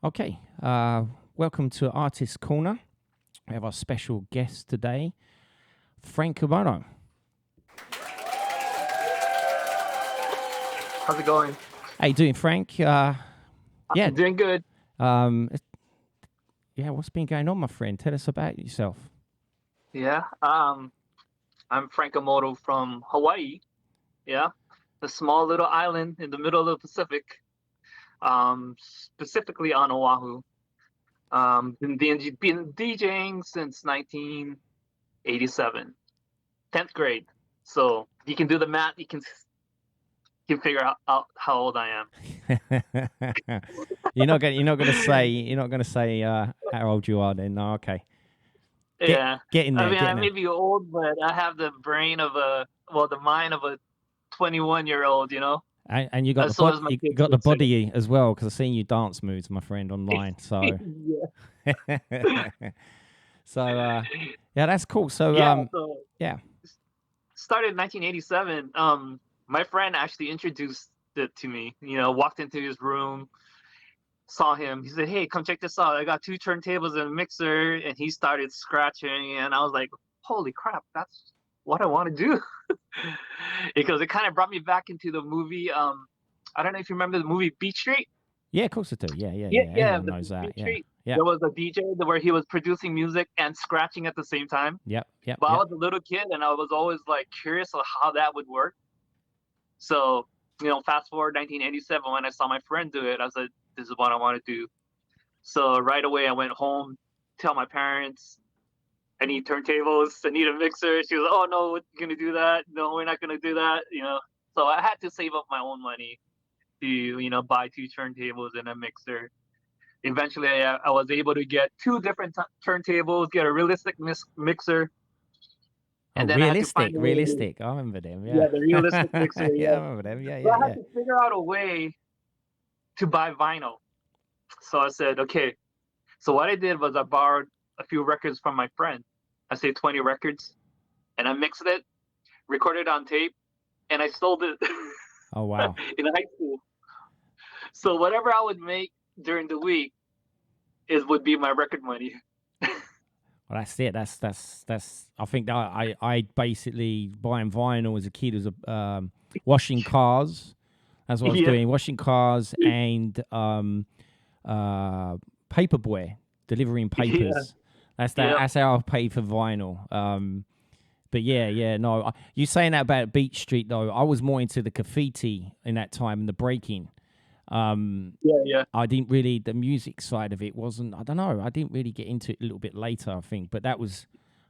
Okay, welcome to Artist Corner. We have our special guest today, Frank Amodo. How's it going? How you doing, Frank? Yeah, I'm doing good. um, yeah. What's been going on, my friend? Tell us about yourself. Yeah. I'm Frank Amodo from Hawaii. Yeah. A small little island in the middle of the Pacific. Specifically on Oahu. Been DJing since 1987, 10th grade. So you can do the math. You can figure out how old I am. You're not gonna say how old you are then. No, okay. Yeah. Get in I there. mean, Get I in may there. be old, but I have the mind of a 21-year-old. And you got the So as body. my You kids got the would say. body as well, because I've seen you dance moves, my friend, online. So, Yeah. yeah, that's cool. So, Yeah, so yeah. started in 1987. My friend actually introduced it to me. Walked into his room, saw him. He said, "Hey, come check this out. I got two turntables and a mixer." And he started scratching, and I was like, "Holy crap, that's what I want to do." Because it kind of brought me back into the movie. I don't know if you remember the movie Beat Street. Yeah, of course I do. Yeah. Yeah, Everyone the knows that. Beat Yeah. Street. Yeah. There was a DJ where he was producing music and scratching at the same time. Yep. But I was a little kid and I was always like curious of how that would work. So, fast forward 1987 when I saw my friend do it, I said, "This is what I want to do." So right away I went home, tell my parents, "I need turntables, I need a mixer." She was, "Oh no, we're gonna do that. No, we're not gonna do that." So I had to save up my own money to, buy two turntables and a mixer. Eventually I was able to get two different turntables, get a realistic mixer, Oh, and then I had to find a way to. realistic. I remember them. Yeah, Yeah. the realistic mixer, Yeah, I yeah. remember them. So I had Yeah. to figure out a way to buy vinyl. So I said, okay. So what I did was I borrowed a few records from my friend. I say 20 records, and I mixed it, recorded on tape, and I sold it Oh, wow. in high school. So whatever I would make during the week would be my record money. Well, that's it. That's. I think that I basically buying vinyl as a kid was washing cars. That's what I was Yeah, doing. Washing cars and paperboy, delivering yeah, papers. That's that. yeah, That's how I paid for vinyl. But yeah. No, you saying that about Beach Street though? I was more into the graffiti in that time and the breaking. yeah. I didn't really, the music side of it wasn't. I don't know. I didn't really get into it a little bit later, I think. But that was,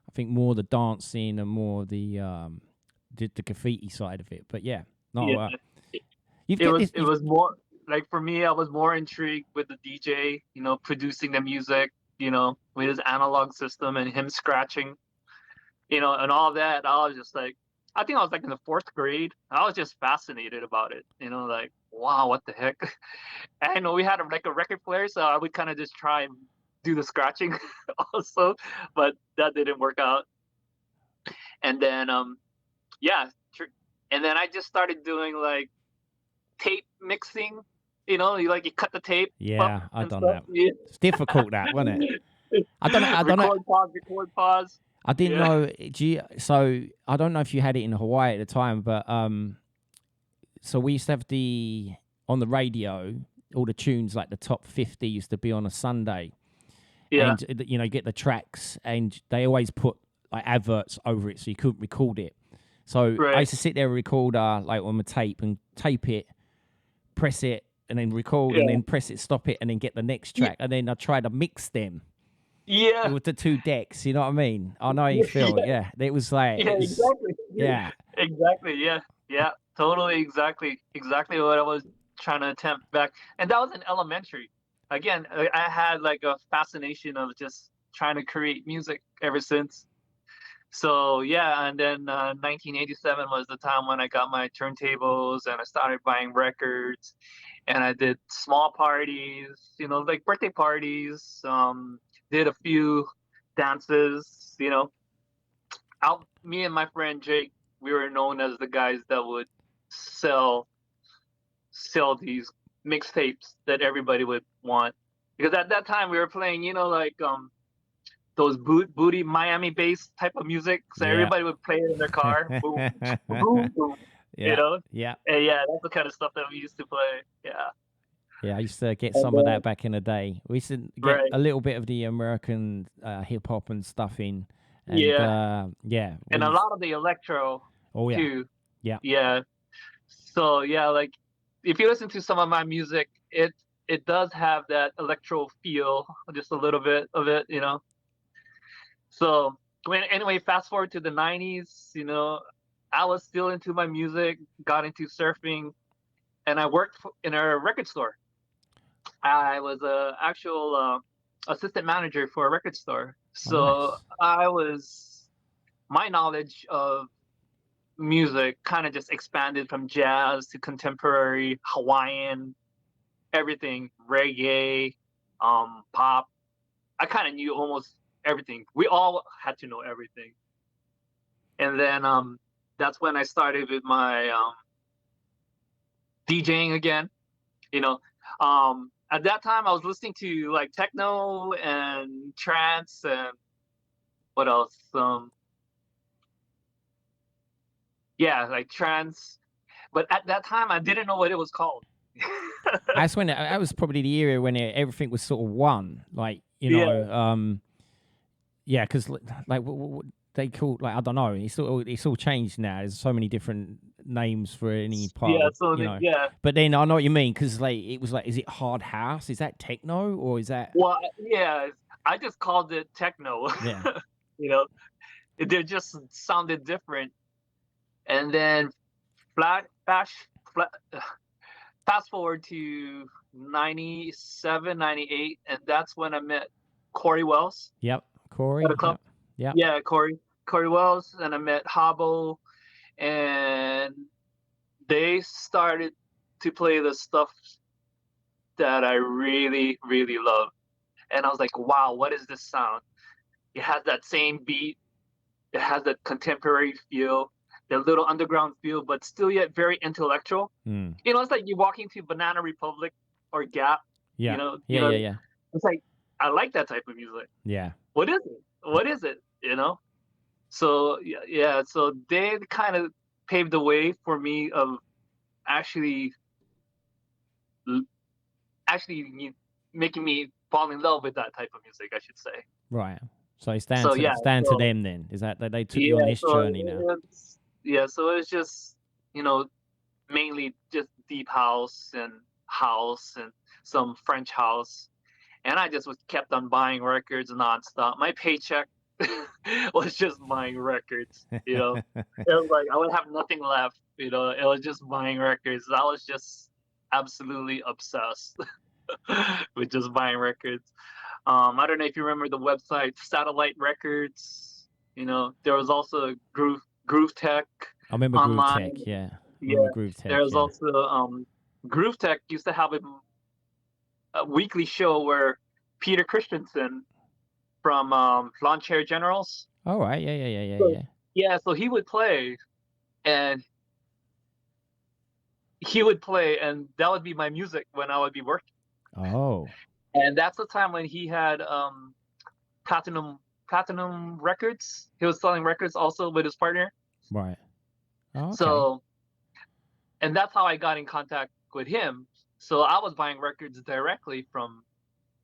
I think, more the dancing and more the graffiti side of it. But yeah, no, Yeah. you've It get was this. it was more like for me, I was more intrigued with the DJ, producing the music, with his analog system and him scratching, and all that. I was just like, I think I was like in the fourth grade. I was just fascinated about it, like, wow, what the heck? And we had like a record player, so I would kind of just try and do the scratching also, but that didn't work out. And then, yeah, and then I just started doing like tape mixing. You cut the tape up Yeah, I and done stuff. that. Yeah. It's difficult, that wasn't it? I don't know. I don't know. Record pause, record pause. I didn't Yeah. know. So I don't know if you had it in Hawaii at the time, but so we used to have on the radio, all the tunes like the top 50 used to be on a Sunday, Yeah. and get the tracks, and they always put like adverts over it, so you couldn't record it. So I Right. used to sit there and record like on my tape and tape it, press it, and then record, and Yeah. then press it, stop it, and then get the next track, and then I try to mix them Yeah. with the two decks. You know what I mean? I know how you feel. Yeah, it was like Yeah. Exactly. yeah. Exactly. Yeah. Yeah. Totally. Exactly. Exactly what I was trying to attempt back, and that was in elementary. Again, I had like a fascination of just trying to create music ever since. So yeah, and then 1987 was the time when I got my turntables and I started buying records, and I did small parties, like birthday parties. Did a few dances. Me and my friend Jake, we were known as the guys that would sell these mixtapes that everybody would want. because at that time we were playing, like those booty Miami bass type of music. So Yeah. everybody would play it in their car. Boom, boom, boom. You Yeah. know? Yeah. And yeah, that's the kind of stuff that we used to play. Yeah. Yeah, I used to get And some of that back in the day. We used to get right. a little bit of the American hip hop and stuff in, and Yeah. yeah, And a lot of the electro oh yeah, too. yeah, Yeah. So yeah, like if you listen to some of my music, it does have that electro feel, just a little bit of it. So anyway, fast forward to the 90s, I was still into my music, got into surfing, and I worked in a record store. I was a actual assistant manager for a record store. oh So nice, my knowledge of music kind of just expanded from jazz to contemporary, Hawaiian, everything, reggae, pop. I kind of knew almost everything. We all had to know everything. And then that's when I started with my DJing again. You know, at that time I was listening to like techno and trance and what else? Yeah, like trance. But at that time I didn't know what it was called. That's when that was probably the era when everything was sort of one, like Yeah, yeah, because like what they call, like, I don't know, it's all changed now. There's so many different names for any part yeah. of So the. yeah. But then I know what you mean, because like it was like, is it hard house? Is that techno or is that? Well, yeah. I just called it techno. Yeah. you know, they just sounded different. And then flash, fast forward to 97, 98, and that's when I met Corey Wells Yep. at a Corey. club. Yep. Yep. Yeah, Corey Wells, and I met Habo, and they started to play the stuff that I really, really love. And I was like, wow, what is this sound? It has that same beat, it has that contemporary feel, that little underground feel, but still yet very intellectual. Mm. It's like you walk into Banana Republic or Gap, Yeah. you know, Yeah. Yeah. Yeah. it's like I like that type of music. Yeah. What is it? What is it? So yeah, so they kind of paved the way for me of actually actually making me fall in love with that type of music, I should say. Right. So So yeah, stand to so them then. Is that they took you on yeah, this so journey now? it's just mainly just deep house and some French house, and I just was kept on buying records nonstop. My paycheck was just buying records. It was like I would have nothing left. It was just buying records. I was just absolutely obsessed with just buying records. I don't know if you remember the website Satellite Records. There was also Groove Tech I remember Groove online. Tech. Yeah. I Yeah, remember Groove Tech. there was Yeah. also Groove Tech used to have a weekly show where Peter Christensen from Lawn Chair Generals. All right. Yeah. Yeah. Yeah. Yeah. So, Yeah. yeah, so and and that would be my music when I would be working. Oh. And that's the time when he had platinum records. He was selling records also with his partner. Right. Oh, okay. So, and that's how I got in contact with him. So I was buying records directly from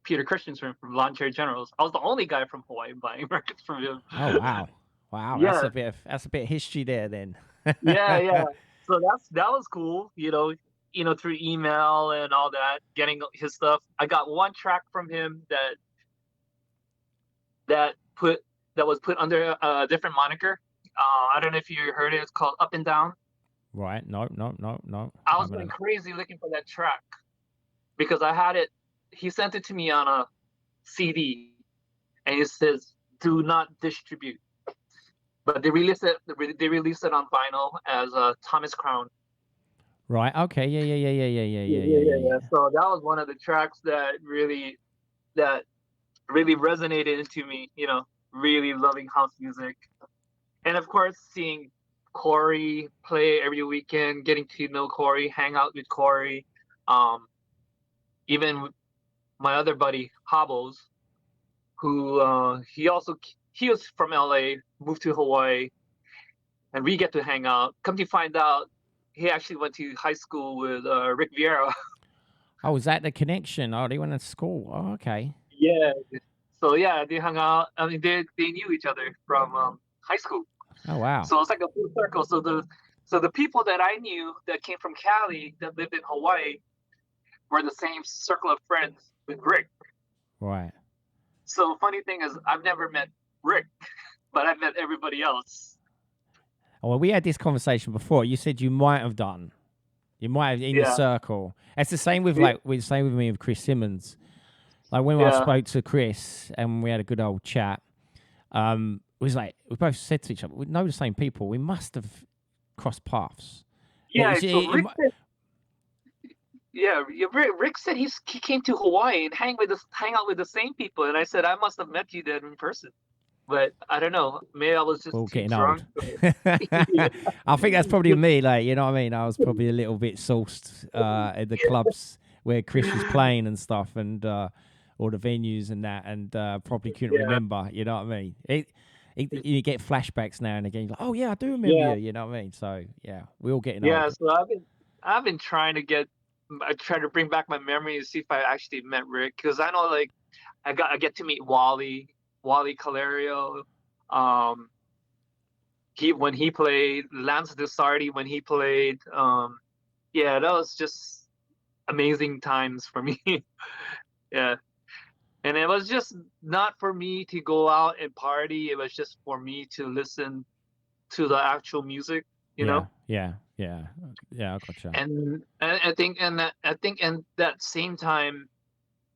Peter Christensen from Lawn Chair Generals. I was the only guy from Hawaii buying records from him. Oh wow. Wow. Yeah, That's a bit of history there then. yeah. So that was cool. Through email and all that, getting his stuff. I got one track from him that put that was put under a different moniker. I don't know if you heard it. It's called Up and Down. Right. No. No. No. No. I I was haven't going heard. crazy looking for that track because I had it. He sent it to me on a CD, and it says "Do not distribute." But they released it. They released it on vinyl as Thomas Crown. Right. Okay. Yeah. Yeah. Yeah. Yeah. Yeah. Yeah. Yeah. Yeah. Yeah. So that was one of the tracks that really resonated into me. Really loving house music, and of course seeing Corey play every weekend, getting to know Corey, hang out with Corey. Even my other buddy Hobbles, who he was from LA, moved to Hawaii, and we get to hang out. Come to find out, he actually went to high school with Rick Vieira. Oh, is that the connection? Oh, they went to school. Oh, okay. Yeah. So yeah, they hung out. I mean, they knew each other from high school. Oh, wow. So it's like a full circle. So the people that I knew that came from Cali that lived in Hawaii were the same circle of friends with Rick. Right. So funny thing is, I've never met Rick, but I've met everybody else. Oh, well, we had this conversation before. You said you might have done. You might have in your Yeah, circle. It's the same with yeah, same with me with Chris Simmons. Like when I yeah, spoke to Chris and we had a good old chat, it was like we both said to each other, we know the same people. We must have crossed paths. yeah. So Rick said, yeah, Rick said he came to Hawaii and hang out with the same people, and I said I must have met you then in person. But I don't know. Maybe I was we're just all too getting drunk. old. I think that's probably me. Like, you know what I mean? I was probably a little bit sauced at the clubs where Chris was playing and stuff, and all the venues and that, and probably couldn't Yeah, remember. You know what I mean? You get flashbacks now and again. You're like, oh yeah, I do remember yeah, you. You know what I mean? So yeah, we're all getting yeah. old. So I've been trying to I try to bring back my memory to see if I actually met Rick, because I know like I get to meet Wally Calerio. Um, he when he played Lance Desardi when he played. Yeah, that was just amazing times for me. Yeah, and it was just not for me to go out and party. It was just for me to listen to the actual music, you Yeah, know. yeah, yeah, yeah. I gotcha. And I think and that same time,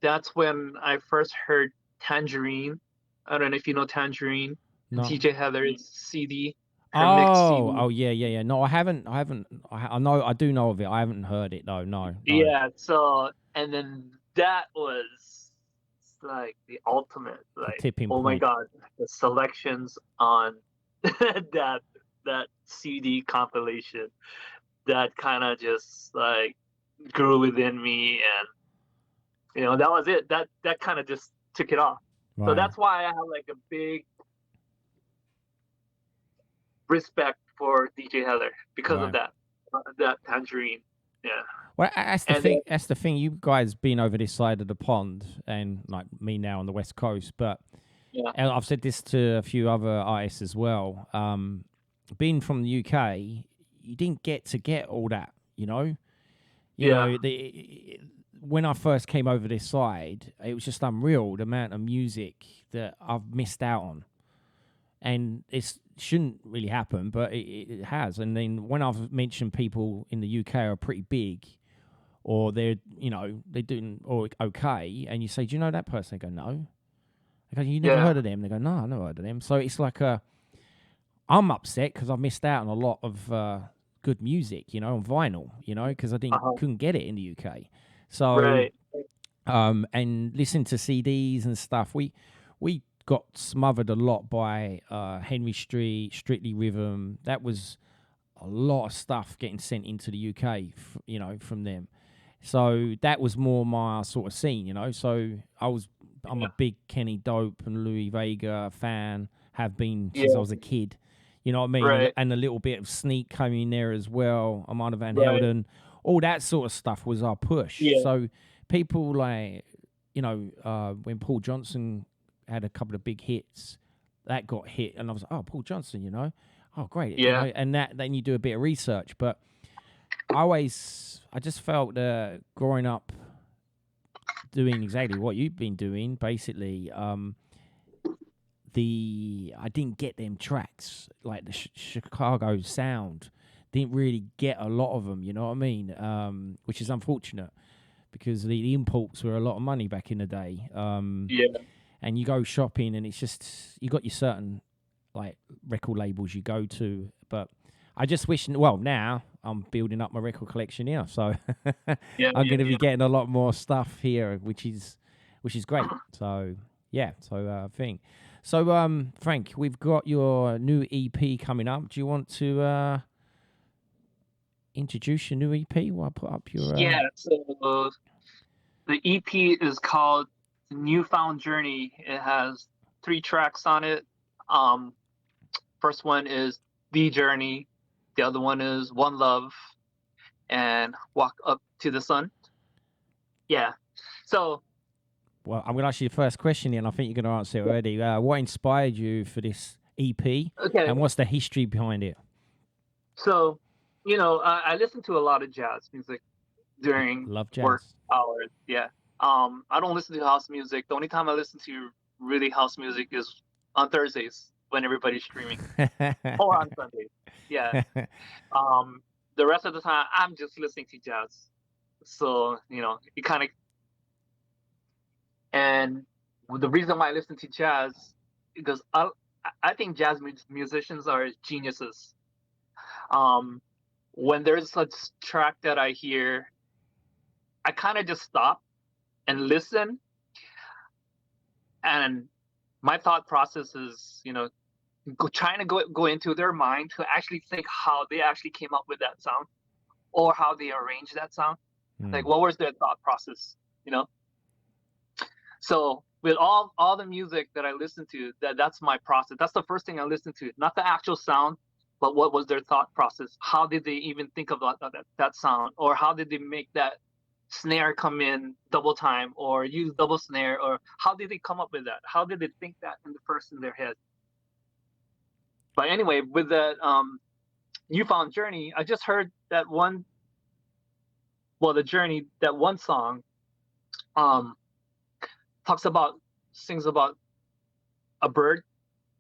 that's when I first heard Tangerine. I don't know if you know Tangerine and No. TJ Heather's CD, her mixed Oh, CD. oh yeah, yeah, yeah. No, I haven't. I know. I do know of it. I haven't heard it though. No, no. Yeah, so and then that was like the ultimate, The like, tipping oh my point. god, the selections on that CD compilation, that kind of just like grew within me, and that was it. That kind of just took it off. So Right, that's why I have like a big respect for DJ Heather because of right. that Tangerine. Yeah, Well, that's the and thing. That's the thing. You guys been over this side of the pond, and like me now on the west coast. But yeah, and I've said this to a few other artists as well. Being from the UK, you didn't get all that. yeah, When I first came over this side, it was just unreal the amount of music that I've missed out on, and it shouldn't really happen, but it has. And then when I've mentioned people in the UK are pretty big, or they're doing okay, and you say, do you know that person? They go, no. They go, you never yeah, heard of them? They go, no, I never heard of them. So it's like I'm upset because I missed out on a lot of good music, on vinyl, because I didn't uh-huh. couldn't get it in the UK. So Right, and listen to CDs and stuff. We got smothered a lot by Henry Street, Strictly Rhythm. That was a lot of stuff getting sent into the UK, from them. So that was more my sort of scene. So I'm a yeah, big Kenny Dope and Louis Vega fan. Have been since I yeah, was a kid. You know what I mean? And, right, and a little bit of Sneak coming in there as well. Amanda Van right, Helden. All that sort of stuff was our push. yeah, So people like, when Paul Johnson had a couple of big hits, that got hit. And I was like, oh, Paul Johnson. Oh, great. yeah, And then you do a bit of research. But I just felt growing up doing exactly what you've been doing, basically. I didn't get them tracks like the Chicago sound. Didn't really get a lot of them. You know what I mean? Which is unfortunate because the imports were a lot of money back in the day. yeah, And you go shopping, and it's just you got your certain like record labels you go to, but I just wish. Well, now I'm building up my record collection here, so yeah, I'm yeah, going to be yeah. getting a lot more stuff here, which is great. So yeah, thing. So Frank, we've got your new EP coming up. Do you want to introduce your new EP while I put up your? Yeah, so The EP is called Newfound Journey. It has 3 tracks on it. First one is The Journey. The other one is One Love and Walk Up to the Sun. Yeah. So, Well, I'm going to ask you the first question here, and I think you're going to answer it already. What inspired you for this EP, okay. and what's the history behind it? So, I listen to a lot of jazz music during Love jazz. work hours. Yeah. I don't listen to house music. The only time I listen to really house music is on Thursdays when everybody's streaming, or on Sundays. Yeah. The rest of the time I'm just listening to jazz. So, it kind of, and the reason why I listen to jazz, because I think jazz musicians are geniuses. When there's a track that I hear, I kind of just stop and listen. And my thought process is, trying to go into their mind to actually think how they actually came up with that sound, or how they arranged that sound. Like, what was their thought process, So with all the music that I listen to, that's my process. That's the first thing I listen to, not the actual sound, but what was their thought process? How did they even think about that sound? Or how did they make that snare come in double time, or use double snare? Or how did they come up with that? How did they think that in their head? But anyway, with that Newfound Journey, I just heard that one, The Journey, that one song sings about a bird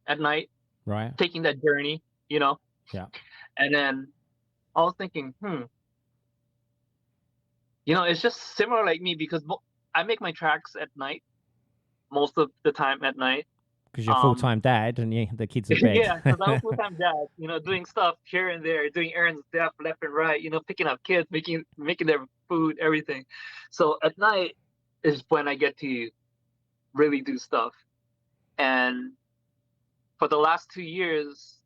at night, right, taking that journey, Yeah. And then I was thinking, it's just similar like me, because I make my tracks at night, most of the time at night. Because you're a full-time dad and the kids are bed. Yeah, because I'm a full-time dad, doing stuff here and there, doing errands left and right, picking up kids, making their food, everything. So at night is when I get to really do stuff. And for the last 2 years,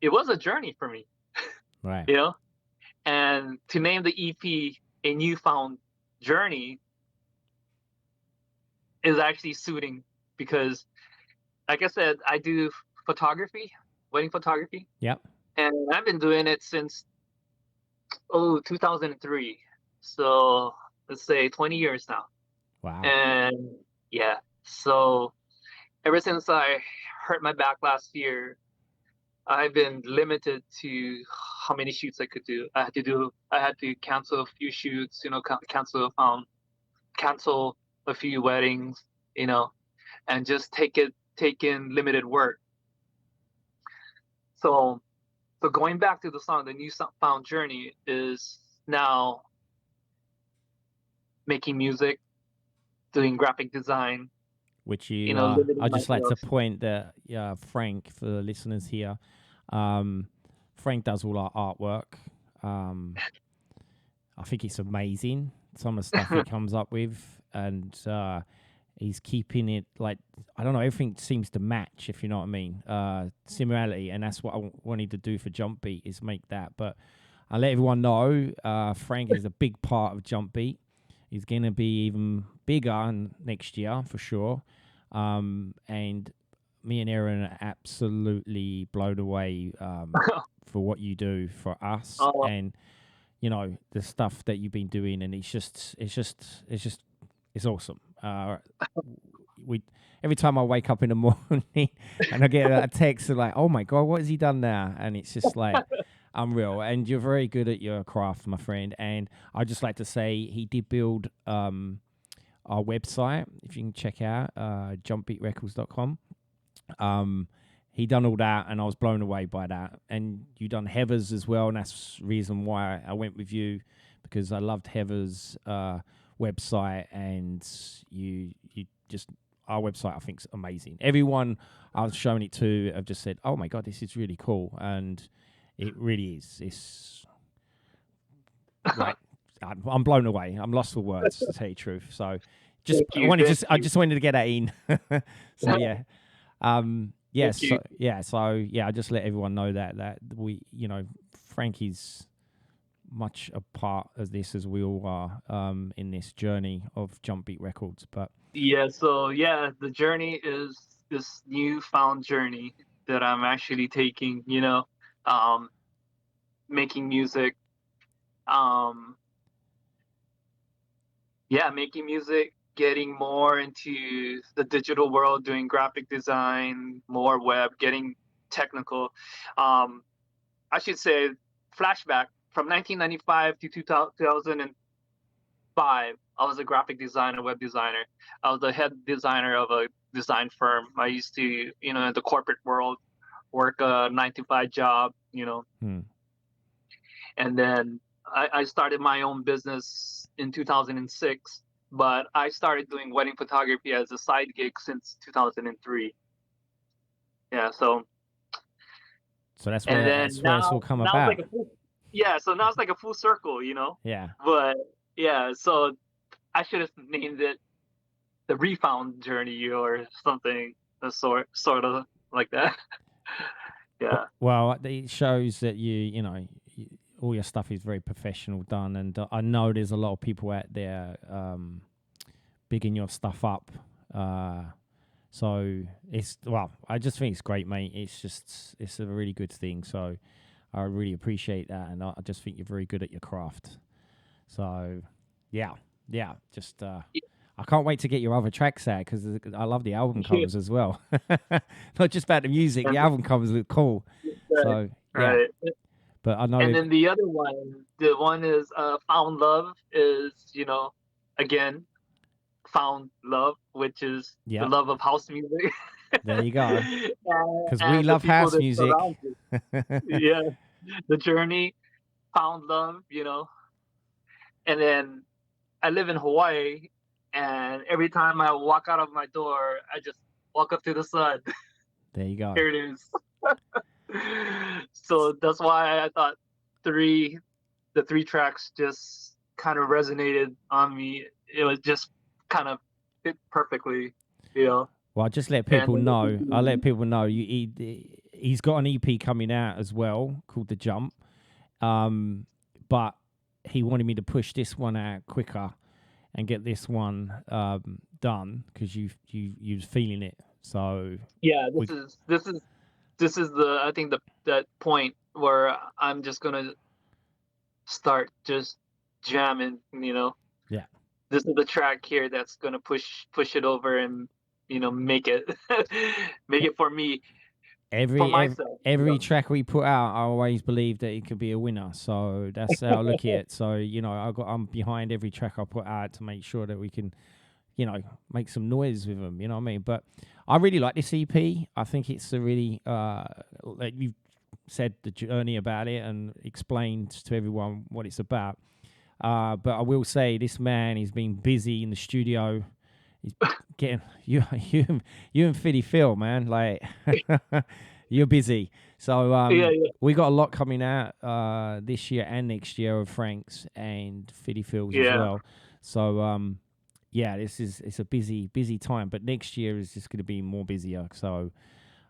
it was a journey for me, Right. And to name the EP A Newfound Journey is actually suiting, because, like I said, I do photography, wedding photography. Yep. And I've been doing it since 2003. So let's say 20 years now. Wow. And yeah, so ever since I hurt my back last year, I've been limited to how many shoots I could do. I had to cancel a few shoots, cancel a few weddings, and just take in limited work. So going back to the song, the Newfound Journey is now making music, doing graphic design. Which I'd just like to point that Frank, for the listeners here, Frank does all our artwork. I think it's amazing, some of the stuff he comes up with, and he's keeping it, like, I don't know, everything seems to match, if you know what I mean, similarity, and that's what I wanted to do for Jump Beat, is make that. But I'll let everyone know, Frank is a big part of Jump Beat. He's going to be even bigger next year, for sure. And me and Aaron are absolutely blown away for what you do for us, and the stuff that you've been doing, and it's awesome. Every time I wake up in the morning and I get a text like, "Oh my God, what has he done now?" And it's just like unreal. And you're very good at your craft, my friend. And I'd just like to say he did build our website, if you can check out jumpbeatrecords.com. He done all that, and I was blown away by that. And you done Heather's as well, and that's the reason why I went with you, because I loved Heather's website, and you just, our website I think is amazing. Everyone I was showing it to have just said, "Oh my God, this is really cool," and it really is. It's like I'm blown away. I'm lost for words, to tell you the truth. So I just wanted to get that in. So yeah. I just let everyone know that we, Frankie's much a part of this as we all are in this journey of Jump Beat Records. But Yeah, so yeah, the journey is this newfound journey that I'm actually taking, um, making music, um, yeah, making music, getting more into the digital world, doing graphic design, more web, getting technical. Um, I should say, flashback from 1995 to 2005. I was a graphic designer, web designer. I was the head designer of a design firm. I used to, in the corporate world, work a 9 to 5 job, hmm, and then I started my own business in 2006. But I started doing wedding photography as a side gig since 2003. Yeah, so and then that's where it's all come now it's about. like so now it's like a full circle. Yeah. But yeah, so I should have named it the refound journey or something, the sort of like that. Yeah. Well, it shows that you know, all your stuff is very professional done, and I know there's a lot of people out there bigging your stuff up. So I just think it's great, mate. It's a really good thing. So I really appreciate that, and I just think you're very good at your craft. So yeah, just I can't wait to get your other tracks out because I love the album Yeah. covers as well. Not just about the music, the And album covers look cool. right, So yeah, right. but I And know, then the other one, the one is found love is, again, found love, which is the yeah, love of house music. there you go. Because we And the love people house that music. surround you. Yeah. The journey, found love, and then I live in Hawaii, and every time I walk out of my door, I just walk up to the sun. There you go. Here it is. So that's why I thought three, the three tracks just kind of resonated on me. It was just kind of fit perfectly, you know. Well, I just let And people know. I let people know he's got an EP coming out as well called The Jump. But he wanted me to push this one out quicker and get this one done because you was feeling it. So yeah, we this is the I think that point where I'm just gonna start just jamming. yeah. This is the track here that's gonna push it over and make it make E- it for me, for Every every myself. every track we put out, I always believe that it could be a winner. So that's how I look at it. So I'm behind every track I put out to make sure that we can make some noise with them. You know what I mean? But I really like this EP. I think it's a really like you've said the journey about it and explained to everyone what it's about. But I will say this man has been busy in the studio. He's getting you and Philly Phil, man. Like you're busy. So Yeah, yeah, we got a lot coming out this year and next year of Frank's and Philly Phil's as yeah. well. So yeah, it's a busy time. But next year is just going to be more busier. So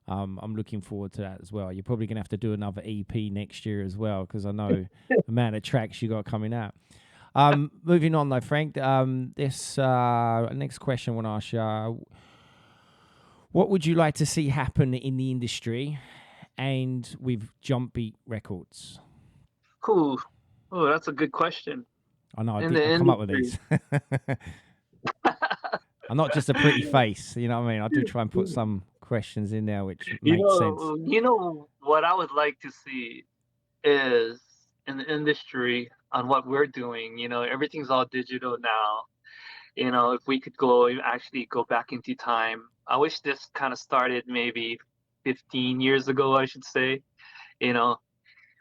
I'm looking forward to that as well. You're probably going to have to do another EP next year as well because I know the amount of tracks you got coming out. Moving on though, Frank. This next question I want to ask you: what would you like to see happen in the industry and with Jump Beat Records? Cool. Oh, that's a good question. I know In the I come up with industry. these. I'm not just a pretty face, you know what I mean? I do try and put some questions in there which make sense. What I would like to see is in the industry on what we're doing. Everything's all digital now. If we could actually go back into time. I wish this kind of started maybe 15 years ago, I should say, you know,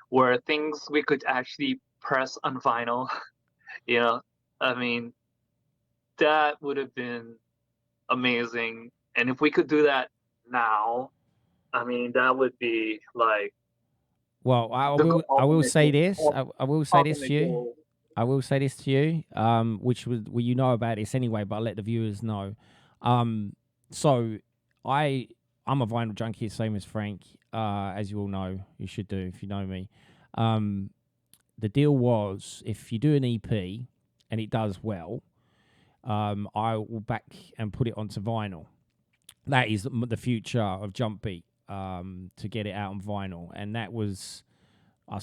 where things we could actually press on vinyl, you know. I mean, that would have been amazing. And if we could do that now, I mean, that would be like Well, the I will ultimate say goal. this. I will say this to Ultimate you. goal. I will say this to you, which was well, you know about this anyway, but I'll let the viewers know. So I I'm a vinyl junkie, same as Frank, as you all know. You should do if you know me. Um, the deal was if you do an EP and it does well, I will back and put it onto vinyl. That is the future of Jump Beat, to get it out on vinyl. And that was, I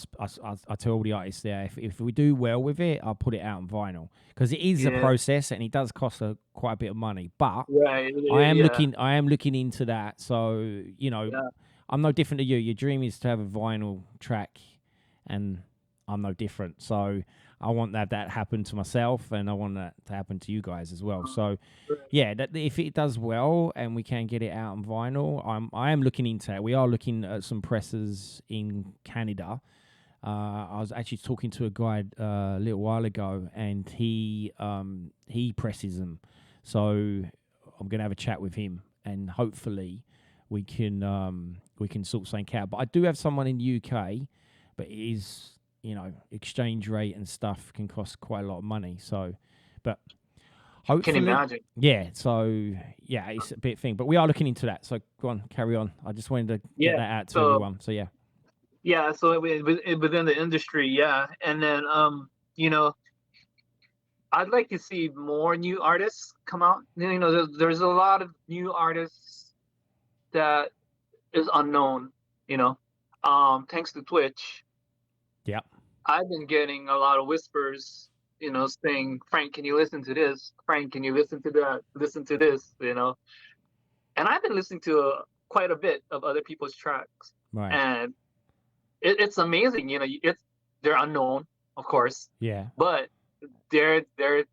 told the artist there, if we do well with it, I'll put it out on vinyl. Because it is a Yeah. process and it does cost quite a bit of money. But Right. I am Yeah. looking into that. So, you know, Yeah. I'm no different to you. Your dream is to have a vinyl track, and I'm no different. So I want that happen to myself, and I want that to happen to you guys as well. So Right. yeah, that if it does well and we can get it out on vinyl, I am looking into it. We are looking at some presses in Canada. I was actually talking to a guy a little while ago, and he presses them. So I'm gonna have a chat with him, and hopefully we can sort something out. But I do have someone in the UK, but it is, you know, exchange rate and stuff can cost quite a lot of money. So, but Can hopefully, imagine. yeah. So yeah, it's a bit thing, but we are looking into that. So go on, carry on. I just wanted to get Yeah. that out to So everyone. So yeah, yeah. So within the industry, yeah. And then you know, I'd like to see more new artists come out. You know, there's a lot of new artists that is unknown. You know, thanks to Twitch, yeah, I've been getting a lot of whispers. You know, saying, "Frank, can you listen to this? Frank, can you listen to that? Listen to this." You know, and I've been listening to quite a bit of other people's tracks, right, and it's amazing. You know, they're unknown, of course, yeah. but they're there.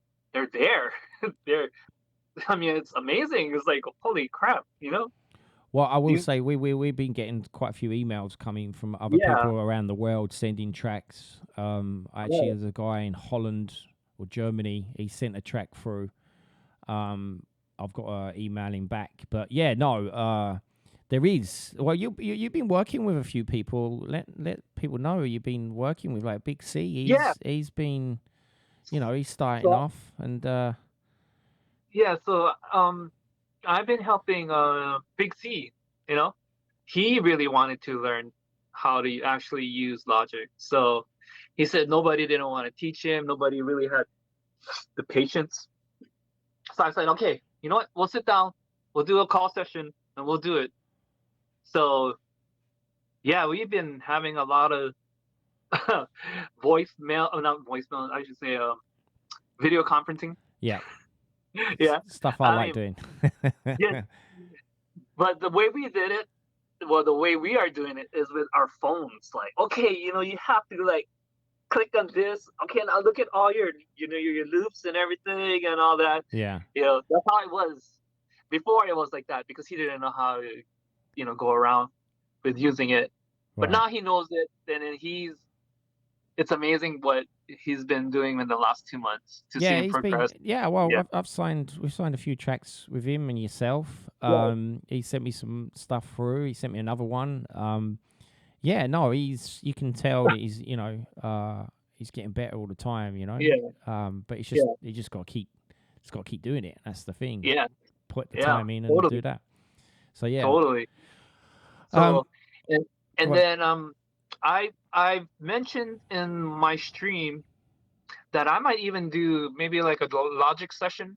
they're I mean, it's amazing. It's like holy crap, you know? Well, I will You say we've been getting quite a few emails coming from other yeah, people around the world sending tracks. Actually, right. there's a guy in Holland or Germany. He sent a track through. Um, I've got to email him back, but yeah, no. There is. Well, you've been working with a few people. Let people know you've been working with, like Big C. Yeah. He's been, you know, he's starting So off, and yeah, so I've been helping Big C, you know? He really wanted to learn how to actually use Logic. So he said nobody didn't want to teach him, nobody really had the patience. So I said, okay, you know what? We'll sit down, we'll do a call session, and we'll do it. So yeah, we've been having a lot of voicemail, not voicemail, I should say video conferencing. yeah, Yeah. stuff I I like mean, doing. yeah, but the way we did it, well, the way we are doing it is with our phones. Like, okay, you know, you have to like click on this. Okay, now look at all your, you know, your loops and everything and all that. Yeah, You know, that's how it was before. It was like that because he didn't know how to, you know, go around with using it. But right. now he knows it, and then it's amazing what he's been doing in the last 2 months to see Yeah, him he's been. progress. Yeah, well, Yeah, we've signed a few tracks with him and yourself. right. He sent me some stuff through. He sent me another one. Yeah, no, you can tell that he's getting better all the time. You know, Yeah, but it's just yeah, it's got to keep doing it. That's the thing. yeah, Put the yeah, time in and do totally, that. So yeah, totally. um, So, and go and on. then I've mentioned in my stream that I might even do maybe like a Logic session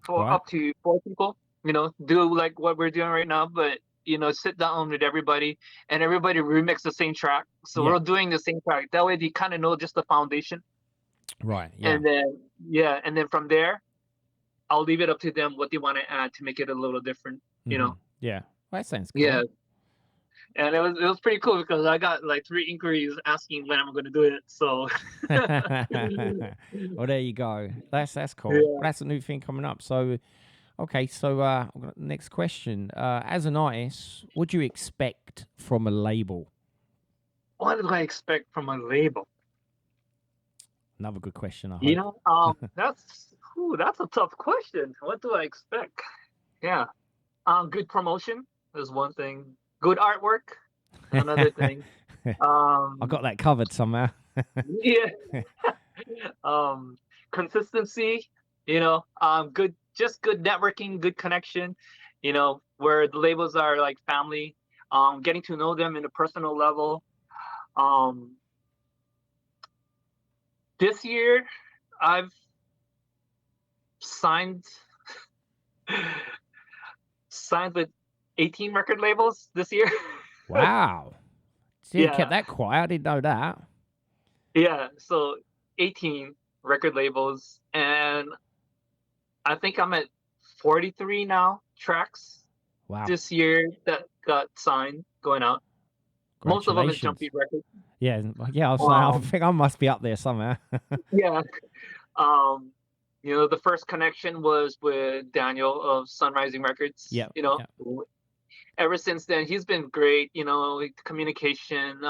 for Right. up to 4 people. You know, do like what we're doing right now, but you know, sit down with everybody and everybody remix the same track. So Yeah. we're doing the same track. That way, they kind of know just the foundation, Right. Yeah. and then yeah, and then from there, I'll leave it up to them what they want to add to make it a little different. You know, Yeah. Well, that sounds yeah. cool. And it was pretty cool because I got like 3 inquiries asking when I'm going to do it. So Well, there you go. That's cool. Well, yeah, that's a new thing coming up. So, okay. So, I've got the next question. As an artist, what do you expect from a label? what do I expect from a label? Another good question, I You hope. know, that's a tough question. What do I expect? Yeah, good promotion is one thing. Good artwork is another thing. I Um, got that covered somehow. yeah, um, consistency. You know, just good networking, good connection. You know, where the labels are like family. Getting to know them in a personal level. Um, This year, I've signed signed with 18 record labels this year. Wow. See, you kept Yeah, that quiet. I didn't know that. yeah. So 18 record labels, and I think I'm at 43 now tracks Wow. this year that got signed going out. Most of them is Congratulations. Jumpy Records. Yeah, yeah. I was like, I Um, think I must be up there somewhere. yeah. Um, the first connection was with Daniel of Sunrising Records. Yeah, yeah, Ever since then, he's been great. Like, communication.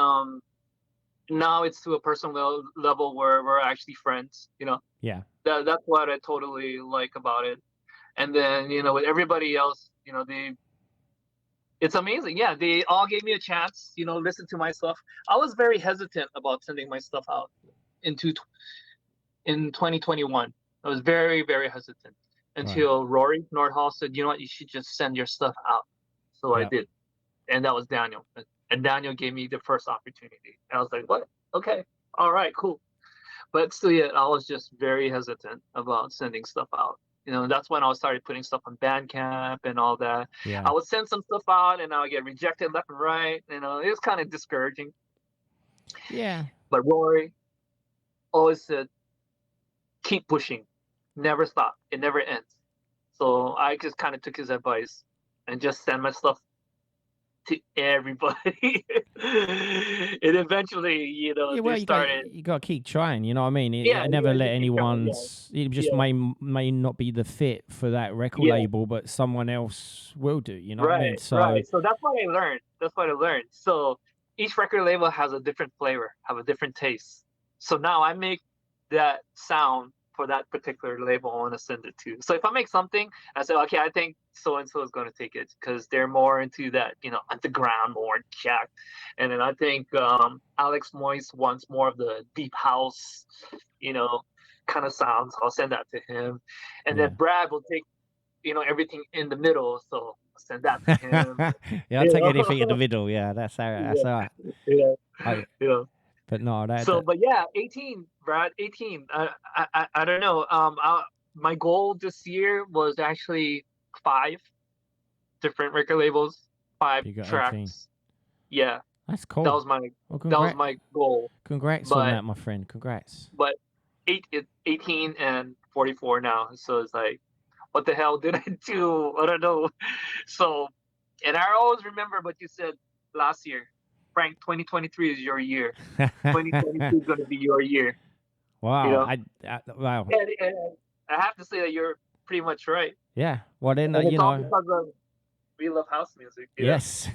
Now it's to a personal level where we're actually friends. yeah, That's what I totally like about it. And then with everybody else, it's amazing. Yeah, they all gave me a chance. Listen to my stuff. I was very hesitant about sending my stuff out into in 2021. I was very, very hesitant right. until Rory Nordhall said, "You know what? You should just send your stuff out." So I Yeah, did, and that was Daniel. And Daniel gave me the first opportunity. And I was like, "What? Okay, all right, cool." But still, yet I was just very hesitant about sending stuff out. That's when I started putting stuff on Bandcamp and all that. yeah, I would send some stuff out, and I would get rejected left and right. It was kind of discouraging. yeah. But Rory always said, keep pushing, never stop, it never ends. So I just kind of took his advice and just sent my stuff to everybody. And eventually, Yeah, they well, started. you got to keep trying. You know what I mean? Yeah, I you never gotta let just keep trying. Yeah, anyone's. It just yeah, may not be the fit for that record yeah. label, but someone else will do. You know what I mean? Right, So right. So that's what I learned. That's what I learned. So each record label has a different flavor, have a different taste. So now I make that sound for that particular label I want to send it to. So if I make something, I say, okay, I think so and so is going to take it because they're more into that, underground, more jack. And then I think Alex Moyes wants more of the deep house, you know, kind of sounds. I'll send that to him. And yeah. then Brad will take everything in the middle. So send that to him. Yeah, I'll You take know, anything in the middle. Yeah, that's all right. That's yeah, all right. yeah, I, yeah. but no, So, but yeah, 18, Brad, 18. I don't know. My goal this year was actually 5 different record labels, five you got 18. tracks. Yeah, That's that cool. was my Well, that was my goal. congrats on But that, my friend. Congrats. but 18 and 44 now. So it's like, what the hell did I do? I don't know. So, and I always remember what you said last year. Frank, 2023 is your year. 2022 is going to be your year. You Wow. know, Wow. and I have to say that you're pretty much right. Yeah. Well, then, And it's all because of we love house music. yes.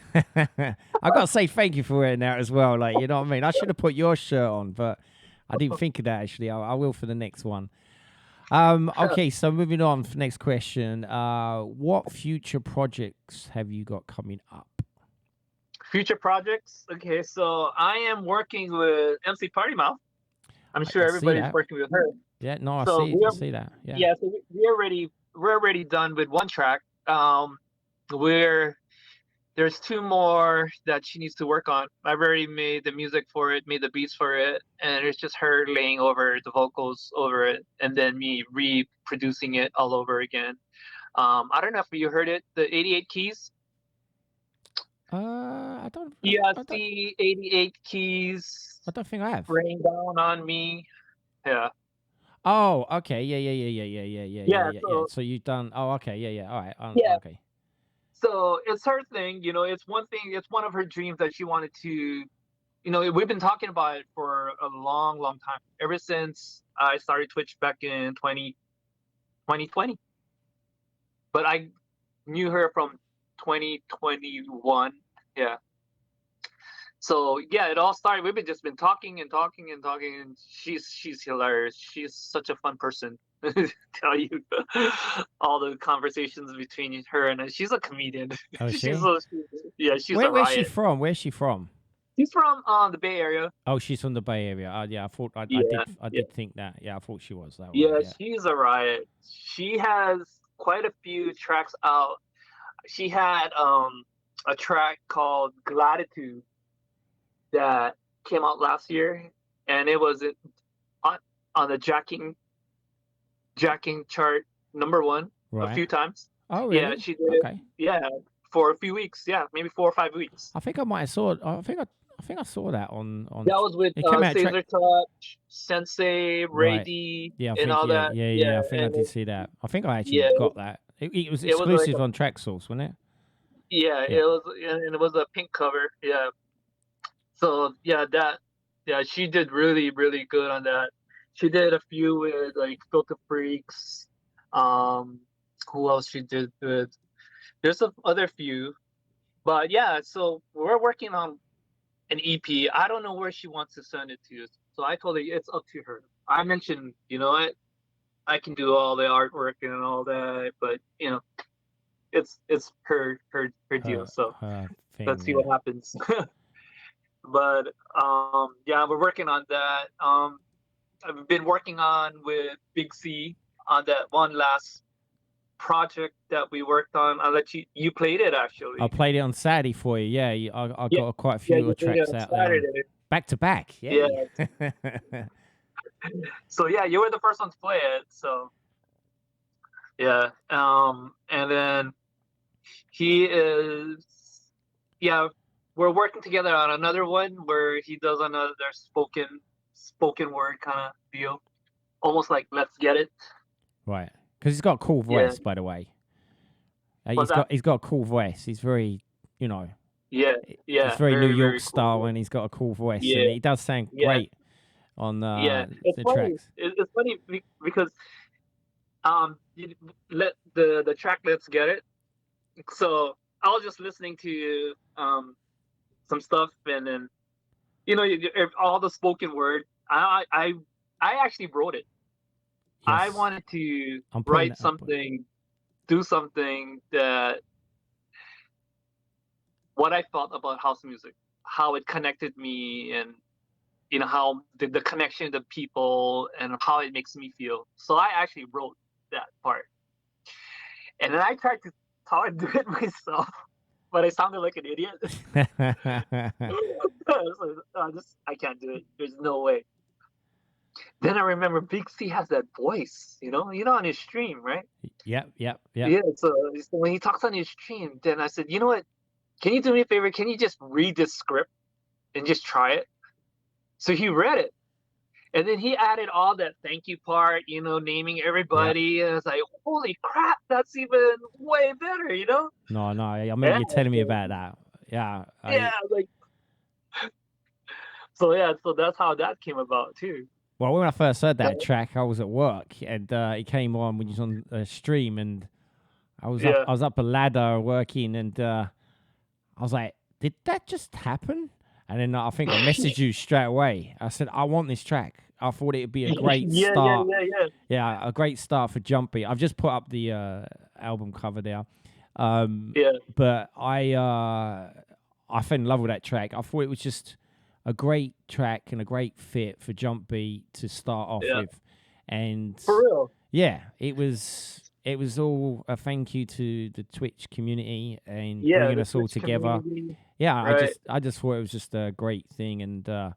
I got to say thank you for wearing that as well. Like, you know what I mean? I should have put your shirt on, but I didn't think of that actually. I will for the next one. Okay, so moving on for next question. What future projects have you got coming up? Future projects. Okay, so I am working with MC Party Mouth. I'm sure I see everybody's that. working with her. Yeah, no, I So see we're I see that. Yeah. yeah, so we're already done with one track. We're There's 2 more that she needs to work on. I've already made the music for it, made the beats for it, and it's just her laying over the vocals over it, and then me reproducing it all over again. I don't know if you heard it, the 88 keys. I don't. Yeah, I don't. see 88 keys I don't think I have. rain down on me. Yeah, Oh, okay. Yeah. yeah. Yeah. So So you've done. Oh, okay. Yeah. All right. yeah, Okay. so it's her thing. It's one thing. It's one of her dreams that she wanted to. We've been talking about it for a long, long time. Ever since I started Twitch back in 2020. But I knew her from 2021. Yeah. So yeah, it all started. We've just been talking and talking and talking, and she's hilarious. She's such a fun person. Tell you all the conversations between her and she's a comedian. Oh, is she's she? a, yeah, she's a Where's she riot. from? Where's she from? She's from the Bay Area. Oh, she's from the Bay Area. Yeah, I thought Yeah, I yeah, did think that. Yeah, I thought she was that way. yeah. Yeah. She's a riot. She has quite a few tracks out. She had a track called Gratitude that came out last year, and it was on the jacking chart #1 a Right. few times. Oh, Yeah, really? she did it. Okay. Yeah, for a few weeks. Yeah, maybe 4 or 5 weeks. I think I might have saw it. I think I saw that on. That was with It came out track. Caesar Touch, Sensei, Ray Right. D, Yeah, I and think all that. Yeah, yeah. I think I and did see that. I think I actually yeah, got that. It was it was like exclusive a on Track Source, wasn't it? yeah, Yeah. it was a pink cover. Yeah, so yeah, she did really good on that. She did a few with like Filter Freaks. Um, who else she did with? There's some other few, but yeah. So we're working on an EP. I don't know where she wants to send it to, so I told her it's up to her. I mentioned, I can do all the artwork and all that, but it's her deal. Her So her let's thing. see Yeah. what happens. But yeah, we're working on that. I've been working on with Big C on that one last project that we worked on. I'll let you played it I actually. played it on Saturday for you. Yeah, I Yeah, got quite a yeah, few you played it tracks on out there on Saturday. back to back. Yeah. Yay. So yeah, you were the first one to play it. So yeah. And then he is yeah, we're working together on another one where he does another spoken word kind of deal. Almost like Let's Get It. Right. Because he's got a cool Yeah. voice, by the way. What's that? He's got a cool voice. He's very, you know, Yeah. it's Yeah. very New Very, York very style, cool. and he's got a cool voice, and Yeah. he does sound Yeah. great on Yeah. It's the funny. tracks. It's funny because you let the track Let's Get It. So I was just listening to some stuff, and then all the spoken word. I actually wrote it. I Yes, wanted to I'm putting write it up. something, do something that what I felt about house music, how it connected me, and how the connection to people and how it makes me feel. So I actually wrote that part, and then I tried to how I do it myself, but I sounded like an idiot. So, I can't do it. There's no way. Then I remember Big C has that voice, on his stream, right? Yep. Yeah. So when he talks on his stream, then I said, you know what? Can you do me a favor? Can you just read this script and just try it? So he read it. And then he added all that thank you part, naming Yep. everybody. And it's like, holy crap, that's even way better. No, I remember Yeah. you telling me about that. Yeah, Yeah. Like, so yeah, so that's how that came about too. well, when I first heard Yeah. that track, I was at work, and it came on when you was on a stream, and Yeah. I was up a ladder working, and I was like, did that just happen? And then I think I messaged you straight away. I said, I want this track. I thought it'd be a great Yeah. start. Yeah. Yeah, a great start for Jumpy. I've just put up the album cover there. Yeah. But I fell in love with that track. I thought it was just a great track and a great fit for Jump Beat to start off Yeah. with. And For real. yeah, it was all a thank you to the Twitch community and Yeah. bringing The us all Twitch together. community. Yeah, Right. I just thought it was just a great thing, and Yeah.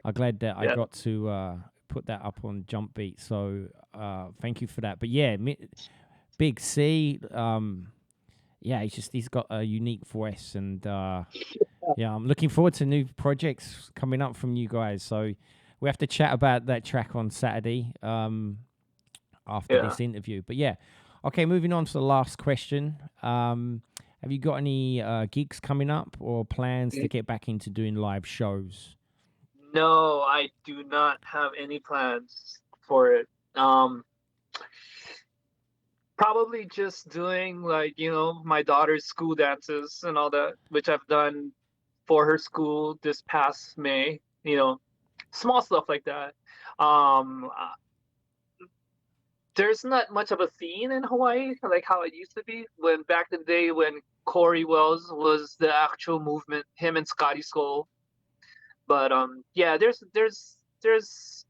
I'm glad that I Yeah. got to put that up on Jump Beat. So thank you for that. But yeah, Big C, yeah, he's got a unique voice, and yeah, I'm looking forward to new projects coming up from you guys. So we have to chat about that track on Saturday after Yeah. this interview. But yeah, okay, moving on to the last question. Have you got any gigs coming up or plans to get back into doing live shows? No, I do not have any plans for it. Probably just doing like, my daughter's school dances and all that, which I've done for her school this past May, small stuff like that. There's not much of a scene in Hawaii like how it used to be when back in the day when Corey Wells was the actual movement, him and Scotty Skull. But yeah, there's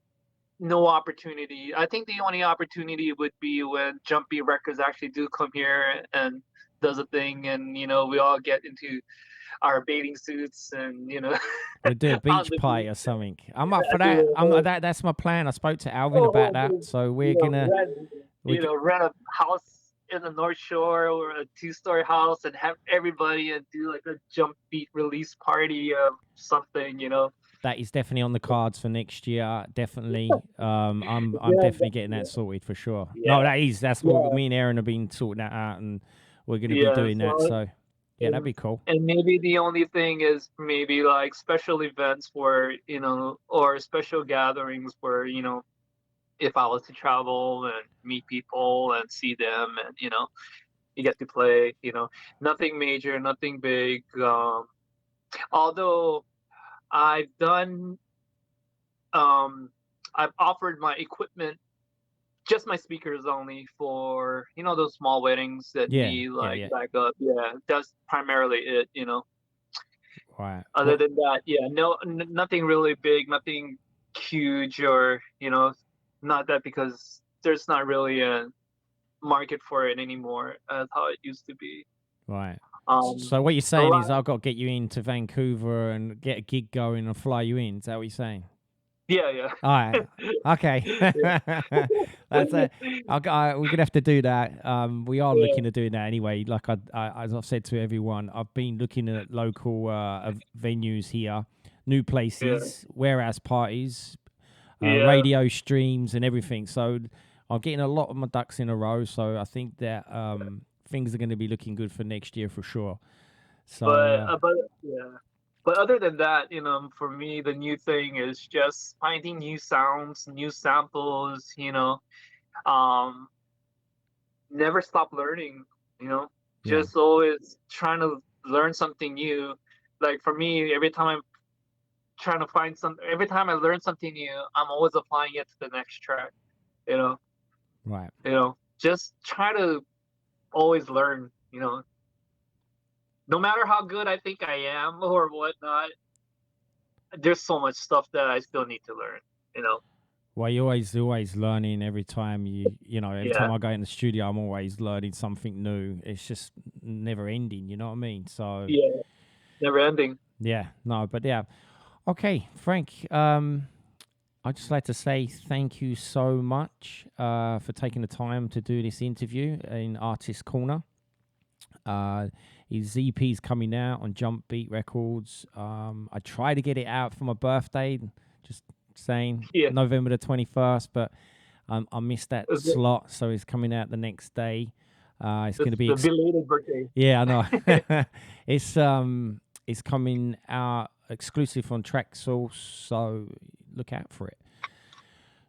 no opportunity. I think the only opportunity would be when Jumpy Records actually do come here and does a thing, and we all get into our bathing suits and We'll do a on beach the party beach. or something. I'm up for Do that. a whole That's my plan. I spoke to Alvin about that. So we're gonna we g- rent a house in the North Shore or a two-story house and have everybody and do like a jump beat release party of something. that is definitely on the cards for next year. Definitely. I'm Yeah, definitely getting that sorted for sure. No, yeah, that's what yeah, me and Aaron have been sorting that out, and we're gonna be yeah. doing that. So So yeah, that'd and be cool. and maybe the only thing is maybe like special events where or special gatherings where if I was to travel and meet people and see them and you get to play, nothing major, nothing big. Although I've done, um, I've offered my equipment, just my speakers only for, those small weddings that Yeah, need yeah, like yeah. backup. Yeah, that's primarily it. Right. Other Well, than that, yeah, no, nothing really big, nothing huge or, not that because there's not really a market for it anymore as how it used to be. right. Um, So what you're a saying is lot, I've got to get you into Vancouver and get a gig going and fly you in. Is that what you're saying? yeah, All right. Okay. yeah, That's it. We're gonna have to do that. We are yeah, looking to do that anyway. Like as I've said to everyone, I've been looking at local venues here, new yeah, places, warehouse parties, yeah. radio streams, and everything. So I'm getting a lot of my ducks in a row. So I think that things are going to be looking good for next year for sure. So But yeah. But other than that, for me, the new thing is just finding new sounds, new samples. Um, never stop learning. You know, yeah, just always trying to learn something new. Like for me, every time I learn something new, I'm always applying it to the next track. You know, right. just try to always learn. No matter how good I think I am or whatnot, there's so much stuff that I still need to learn. You know. Well, you're always learning every time every time Yeah. I go in the studio, I'm always learning something new. It's just never ending, you know what I mean? So, Yeah. Never ending. yeah, no, but yeah. Okay, Frank, I'd just like to say thank you so much for taking the time to do this interview in Artist Corner. Uh, his EP's coming out on Jump Beat Records. I tried to get it out for my birthday, just saying Yeah. November the 21st, but I missed that It's the, slot, so it's coming out the next day. It's going to be the belated birthday. yeah, I know. It's coming out exclusive on Track Source, so look out for it.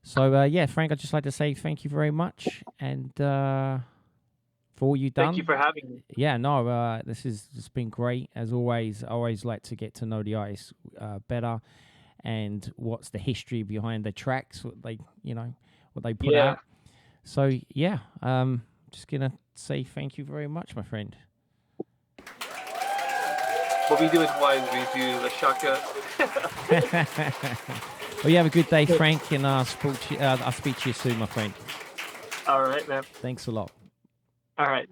So yeah, Frank, I'd just like to say thank you very much, and for all you've Thank you done. for having me. Yeah, no, this been great as always. I always like to get to know the artist better and what's the history behind the tracks, what they put Yeah. out. So yeah, just gonna say thank you very much, my friend. What we do is wise. We do the shotgun. Well, you have a good day, Frank, and I'll speak to you soon, my friend. All right, man. Thanks a lot. All right.